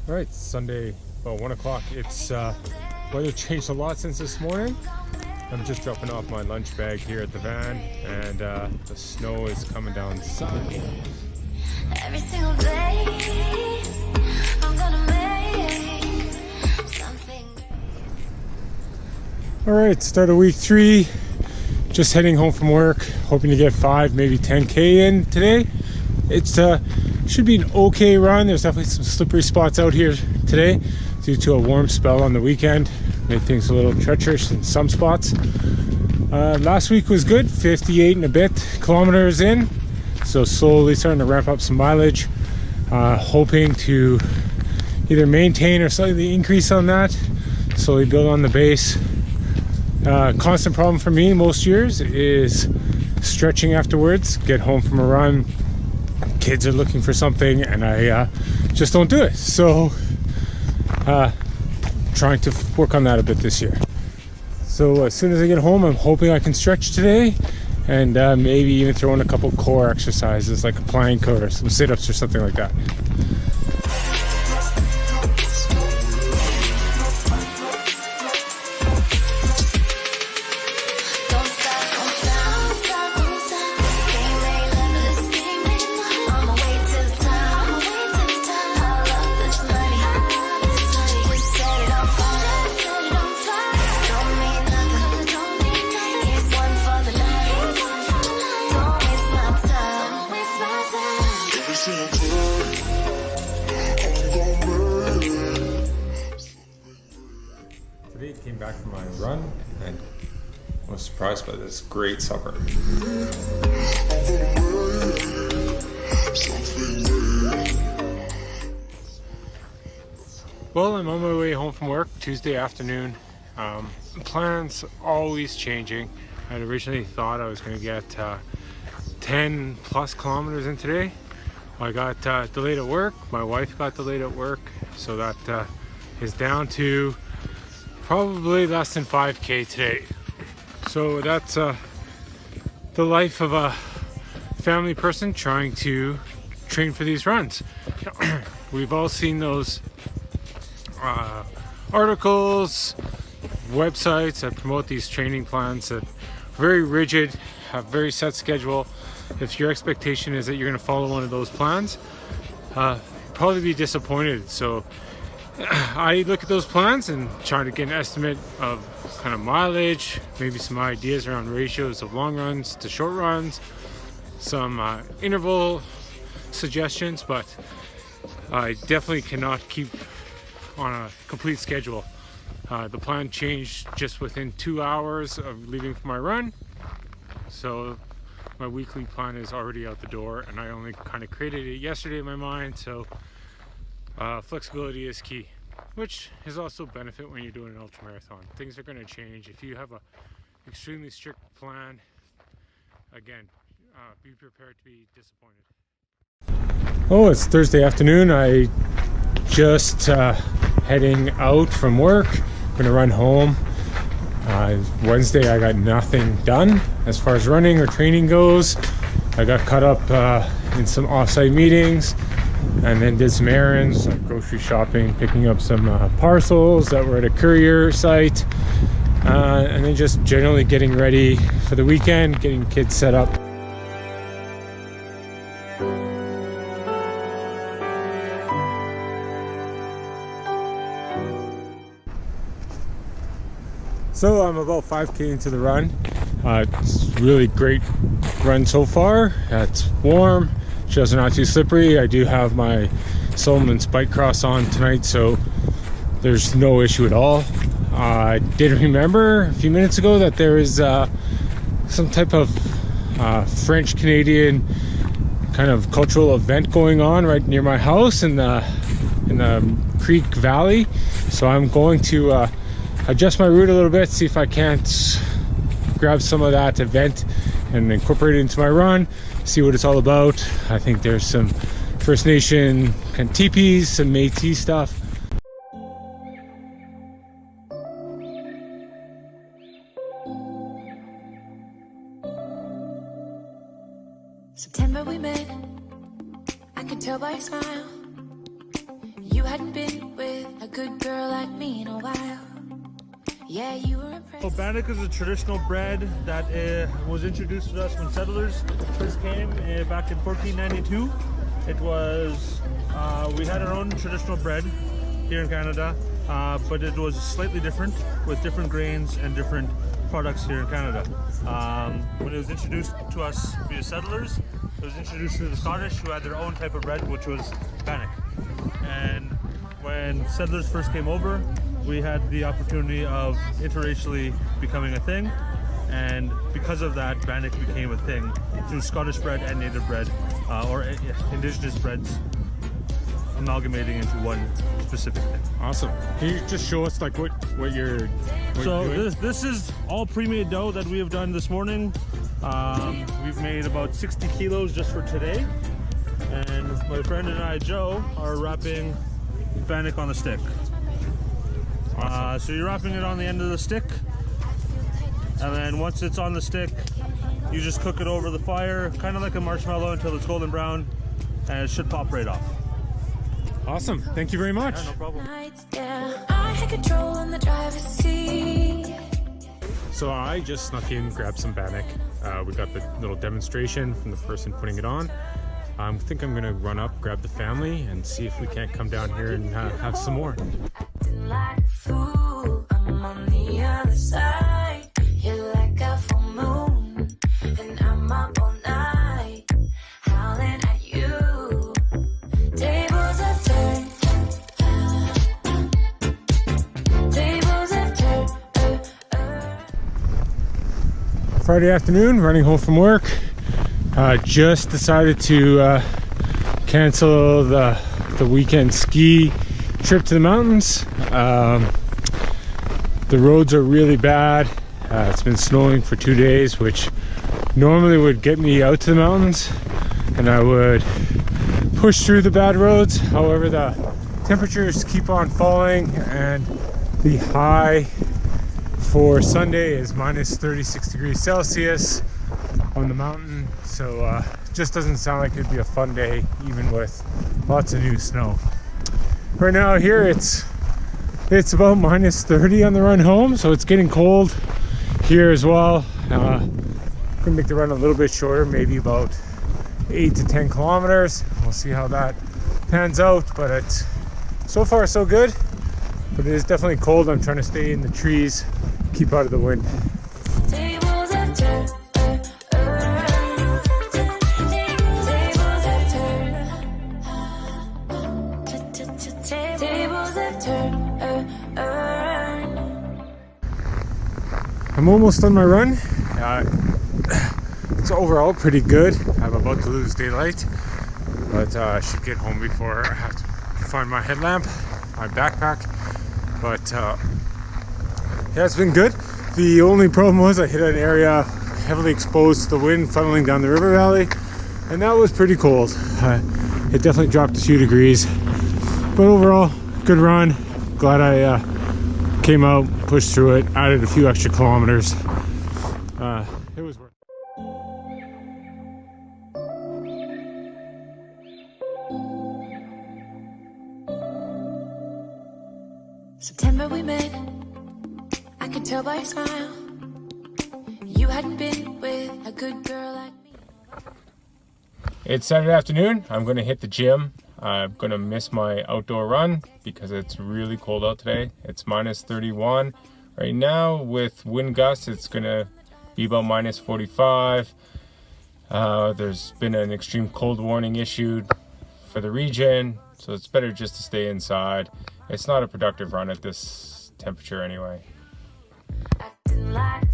All right, Sunday, about 1 o'clock. It's weather changed a lot since this morning. I'm just dropping off my lunch bag here at the van, and the snow is coming down south. Every single day, I'm gonna make something. All right, start of week 3. Just heading home from work, hoping to get 5, maybe 10K in today. It's should be an okay run. There's definitely some slippery spots out here today due to a warm spell on the weekend. Made things a little treacherous in some spots. Last week was good, 58 and a bit kilometers in. So slowly starting to ramp up some mileage. Hoping to either maintain or slightly increase on that. Slowly build on the base. Constant problem for me most years is stretching afterwards. Get home from a run, kids are looking for something, and I just don't do it. So trying to work on that a bit this year. So as soon as I get home, I'm hoping I can stretch today, and maybe even throw in a couple core exercises like a plank or some sit-ups or something like that. Today came back from my run and was surprised by this great supper. Well, I'm on my way home from work Tuesday afternoon. Plans always changing. I had originally thought I was going to get 10 plus kilometers in today. I got delayed at work. My wife got delayed at work, so that is down to probably less than 5K today. So that's the life of a family person trying to train for these runs. We've all seen those articles, websites that promote these training plans that are very rigid, have very set schedule. If your expectation is that you're going to follow one of those plans, you'll probably be disappointed. So I look at those plans and try to get an estimate of kind of mileage, maybe some ideas around ratios of long runs to short runs, some interval suggestions, but I definitely cannot keep on a complete schedule. The plan changed just within 2 hours of leaving for my run, so my weekly plan is already out the door, and I only kind of created it yesterday in my mind. So flexibility is key, which is also a benefit when you're doing an ultra marathon. Things are going to change. If you have a extremely strict plan, again, be prepared to be disappointed. Oh, it's Thursday afternoon. I just heading out from work. I'm gonna run home. Wednesday I got nothing done as far as running or training goes. I got caught up in some off-site meetings, and then did some errands like grocery shopping, picking up some parcels that were at a courier site, and then just generally getting ready for the weekend, getting kids set up. So I'm about 5K into the run. It's a really great run so far. It's warm, trails are not too slippery. I do have my Solomon Spike Cross on tonight, so there's no issue at all. I did remember a few minutes ago that there is some type of French-Canadian kind of cultural event going on right near my house in the Creek Valley. So I'm going to adjust my route a little bit, see if I can't grab some of that event and incorporate it into my run, see what it's all about. I think there's some First Nation kind of teepees, some Métis stuff. September we met, I could tell by your smile. You You hadn't been with a good girl like me in a while. Yeah, you were impressed. So bannock is a traditional bread that was introduced to us when settlers first came back in 1492. It was, we had our own traditional bread here in Canada, but it was slightly different with different grains and different products here in Canada. When it was introduced to us via settlers, it was introduced to the Scottish, who had their own type of bread, which was bannock. And when settlers first came over, we had the opportunity of interracially becoming a thing, and because of that, bannock became a thing through Scottish bread and native bread, or indigenous breads amalgamating into one specific thing. Awesome. Can you just show us like what you're doing? This is all pre-made dough that we have done this morning. We've made about 60 kilos just for today, and my friend and I, Joe, are wrapping bannock on the stick. So you're wrapping it on the end of the stick, and then once it's on the stick, you just cook it over the fire, kind of like a marshmallow, until it's golden brown, and it should pop right off. Awesome. Thank you very much. Yeah, no problem. Yeah, I had control in the driver's seat. So I just snuck in, grabbed some bannock. We got the little demonstration from the person putting it on. I think I'm gonna run up, grab the family, and see if we can't come down here and have some more. Acting like a fool, I'm on the other side. You're like a full moon, and I'm up all night, howling at you. Tables have turned. Tables have turned. Friday afternoon, running home from work. Just decided to cancel the weekend ski trip to the mountains. The roads are really bad. It's been snowing for 2 days, which normally would get me out to the mountains, and I would push through the bad roads. However, the temperatures keep on falling, and the high for Sunday is minus 36 degrees Celsius on the mountain, so just doesn't sound like it'd be a fun day, even with lots of new snow. Right now here it's about minus 30 on the run home, so it's getting cold here as well. Gonna make the run a little bit shorter, maybe about 8 to 10 kilometers. We'll see how that pans out, but it's so far so good. But it is definitely cold. I'm trying to stay in the trees, keep out of the wind. Tables have turned. Tables have turned. I'm almost on my run. It's overall pretty good. I'm about to lose daylight, but I should get home before I have to find my headlamp, my backpack. But yeah, it's been good. The only problem was I hit an area heavily exposed to the wind funneling down the river valley, and that was pretty cold. It definitely dropped a few degrees, but overall, good run. Glad I came out, pushed through it, added a few extra kilometers. It was worth it. September we met, I could tell by your smile. You hadn't been with a good girl like me. It's Saturday afternoon. I'm going to hit the gym. I'm going to miss my outdoor run because it's really cold out today. It's minus 31 right now. With wind gusts, it's going to be about minus 45. There's been an extreme cold warning issued for the region, so it's better just to stay inside. It's not a productive run at this temperature anyway. Acting like